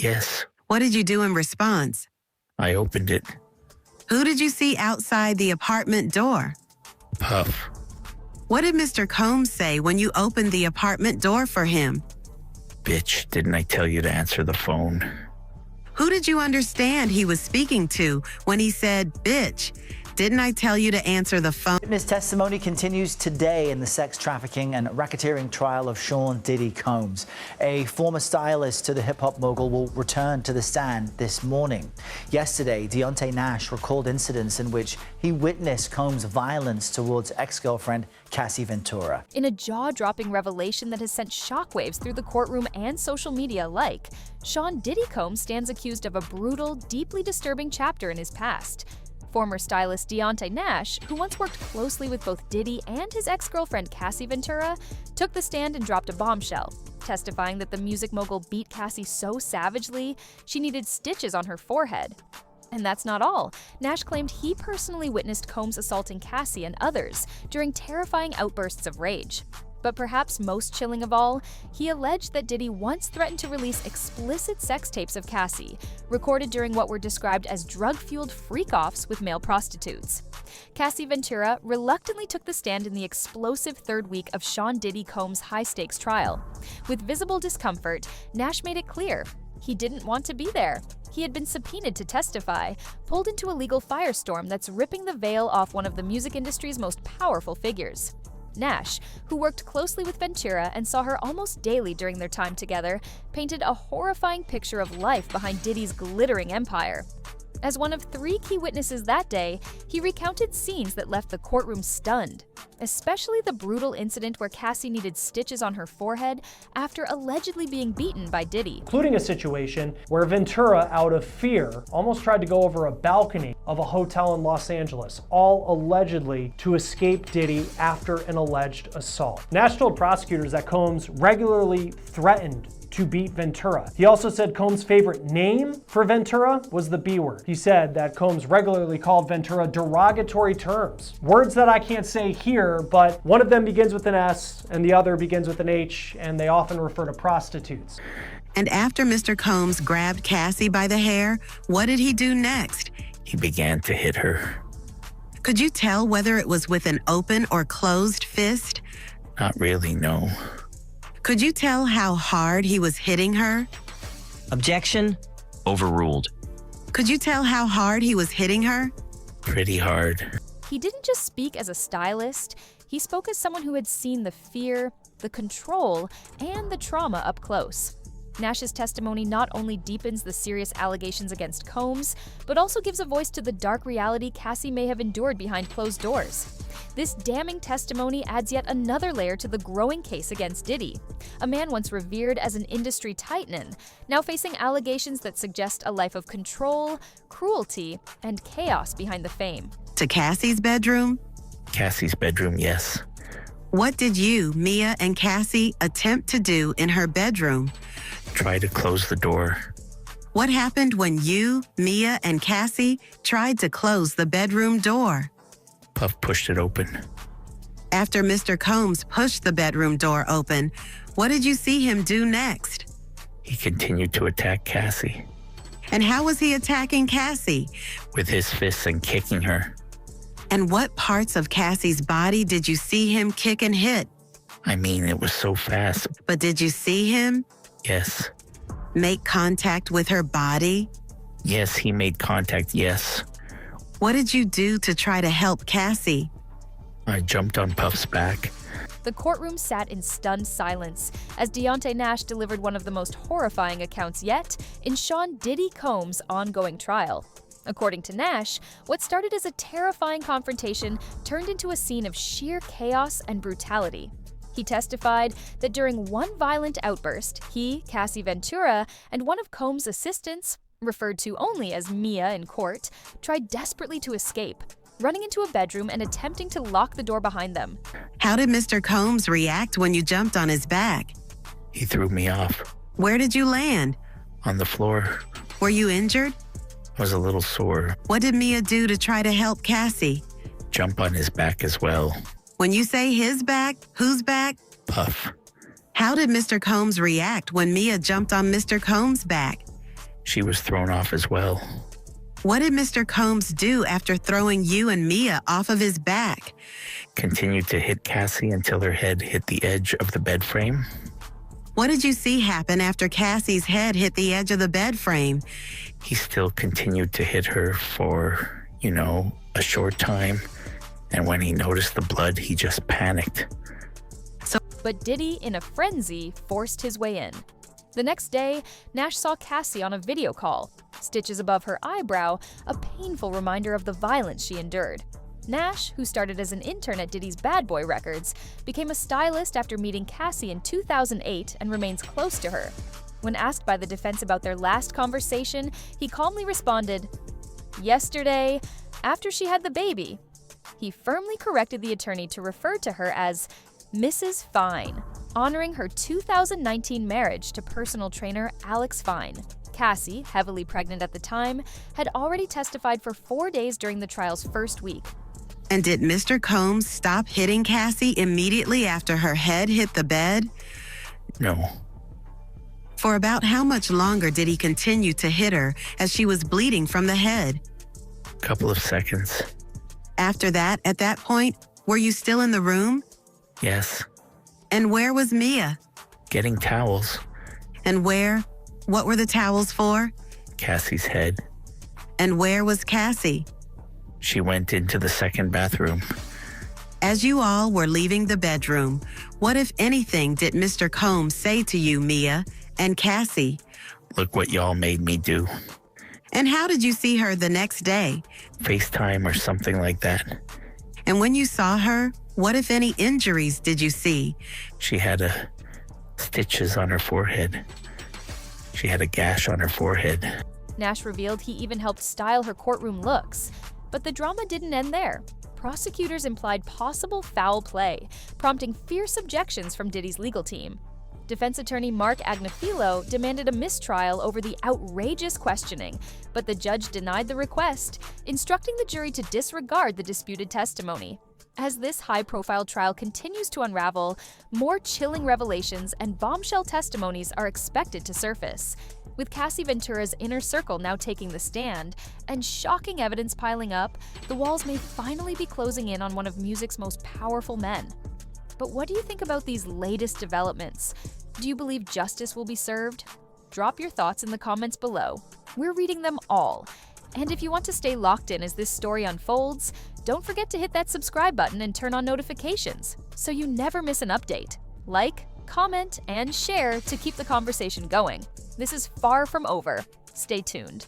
Yes. What did you do in response? I opened it. Who did you see outside the apartment door? Puff. What did Mr. Combs say when you opened the apartment door for him? Bitch, didn't I tell you to answer the phone? Who did you understand he was speaking to when he said, bitch? Didn't I tell you to answer the phone? Witness testimony continues today in the sex trafficking and racketeering trial of Sean Diddy Combs. A former stylist to the hip-hop mogul will return to the stand this morning. Yesterday, Deonte Nash recalled incidents in which he witnessed Combs' violence towards ex-girlfriend Cassie Ventura. In a jaw-dropping revelation that has sent shockwaves through the courtroom and social media alike, Sean Diddy Combs stands accused of a brutal, deeply disturbing chapter in his past. Former stylist Deonte Nash, who once worked closely with both Diddy and his ex-girlfriend Cassie Ventura, took the stand and dropped a bombshell, testifying that the music mogul beat Cassie so savagely she needed stitches on her forehead. And that's not all. Nash claimed he personally witnessed Combs assaulting Cassie and others during terrifying outbursts of rage. But perhaps most chilling of all, he alleged that Diddy once threatened to release explicit sex tapes of Cassie, recorded during what were described as drug-fueled freak-offs with male prostitutes. Cassie Ventura reluctantly took the stand in the explosive third week of Sean Diddy Combs' high-stakes trial. With visible discomfort, Nash made it clear he didn't want to be there. He had been subpoenaed to testify, pulled into a legal firestorm that's ripping the veil off one of the music industry's most powerful figures. Nash, who worked closely with Ventura and saw her almost daily during their time together, painted a horrifying picture of life behind Diddy's glittering empire. As one of 3 key witnesses that day, he recounted scenes that left the courtroom stunned, especially the brutal incident where Cassie needed stitches on her forehead after allegedly being beaten by Diddy. Including a situation where Ventura, out of fear, almost tried to go over a balcony of a hotel in Los Angeles, all allegedly to escape Diddy after an alleged assault. Nash told prosecutors that Combs regularly threatened to beat Ventura. He also said Combs' favorite name for Ventura was the B word. He said that Combs regularly called Ventura derogatory terms. Words that I can't say here, but one of them begins with an S and the other begins with an H, and they often refer to prostitutes. And after Mr. Combs grabbed Cassie by the hair, what did he do next? He began to hit her. Could you tell whether it was with an open or closed fist? Not really, no. Could you tell how hard he was hitting her? Objection. Overruled. Could you tell how hard he was hitting her? Pretty hard. He didn't just speak as a stylist, he spoke as someone who had seen the fear, the control, and the trauma up close. Nash's testimony not only deepens the serious allegations against Combs, but also gives a voice to the dark reality Cassie may have endured behind closed doors. This damning testimony adds yet another layer to the growing case against Diddy, a man once revered as an industry titan, now facing allegations that suggest a life of control, cruelty, and chaos behind the fame. To Cassie's bedroom? Cassie's bedroom, yes. What did you, Mia, and Cassie attempt to do in her bedroom? Try to close the door. What happened when you, Mia, and Cassie tried to close the bedroom door? Puff pushed it open. After Mr. Combs pushed the bedroom door open, what did you see him do next? He continued to attack Cassie. And how was he attacking Cassie? With his fists and kicking her. And what parts of Cassie's body did you see him kick and hit? I mean, it was so fast. But did you see him Yes. make contact with her body? Yes, he made contact, yes. What did you do to try to help Cassie? I jumped on Puff's back. The courtroom sat in stunned silence as Deonte Nash delivered one of the most horrifying accounts yet in Sean Diddy Combs' ongoing trial. According to Nash, what started as a terrifying confrontation turned into a scene of sheer chaos and brutality. He testified that during one violent outburst, he, Cassie Ventura, and one of Combs' assistants, referred to only as Mia in court, tried desperately to escape, running into a bedroom and attempting to lock the door behind them. How did Mr. Combs react when you jumped on his back? He threw me off. Where did you land? On the floor. Were you injured? I was a little sore. What did Mia do to try to help Cassie? Jump on his back as well. When you say his back, whose back? Puff. How did Mr. Combs react when Mia jumped on Mr. Combs' back? She was thrown off as well. What did Mr. Combs do after throwing you and Mia off of his back? Continued to hit Cassie until her head hit the edge of the bed frame. What did you see happen after Cassie's head hit the edge of the bed frame? He still continued to hit her for, a short time. And when he noticed the blood, he just panicked. But Diddy, in a frenzy, forced his way in. The next day, Nash saw Cassie on a video call. Stitches above her eyebrow, a painful reminder of the violence she endured. Nash, who started as an intern at Diddy's Bad Boy Records, became a stylist after meeting Cassie in 2008 and remains close to her. When asked by the defense about their last conversation, he calmly responded, "Yesterday, after she had the baby." He firmly corrected the attorney to refer to her as Mrs. Fine, honoring her 2019 marriage to personal trainer Alex Fine. Cassie, heavily pregnant at the time, had already testified for 4 days during the trial's first week. And did Mr. Combs stop hitting Cassie immediately after her head hit the bed? No. For about how much longer did he continue to hit her as she was bleeding from the head? Couple of seconds. After that, at that point, were you still in the room? Yes. And where was Mia? Getting towels. And where? What were the towels for? Cassie's head. And where was Cassie? She went into the second bathroom. As you all were leaving the bedroom, what, if anything, did Mr. Combs say to you, Mia and Cassie? Look what y'all made me do. And how did you see her the next day? FaceTime or something like that. And when you saw her, what, if any, injuries did you see? She had stitches on her forehead. She had a gash on her forehead. Nash revealed he even helped style her courtroom looks. But the drama didn't end there. Prosecutors implied possible foul play, prompting fierce objections from Diddy's legal team. Defense attorney Mark Agnafilo demanded a mistrial over the outrageous questioning, but the judge denied the request, instructing the jury to disregard the disputed testimony. As this high-profile trial continues to unravel, more chilling revelations and bombshell testimonies are expected to surface. With Cassie Ventura's inner circle now taking the stand and shocking evidence piling up, the walls may finally be closing in on one of music's most powerful men. But what do you think about these latest developments? Do you believe justice will be served? Drop your thoughts in the comments below. We're reading them all. And if you want to stay locked in as this story unfolds, don't forget to hit that subscribe button and turn on notifications so you never miss an update. Like, comment, and share to keep the conversation going. This is far from over. Stay tuned.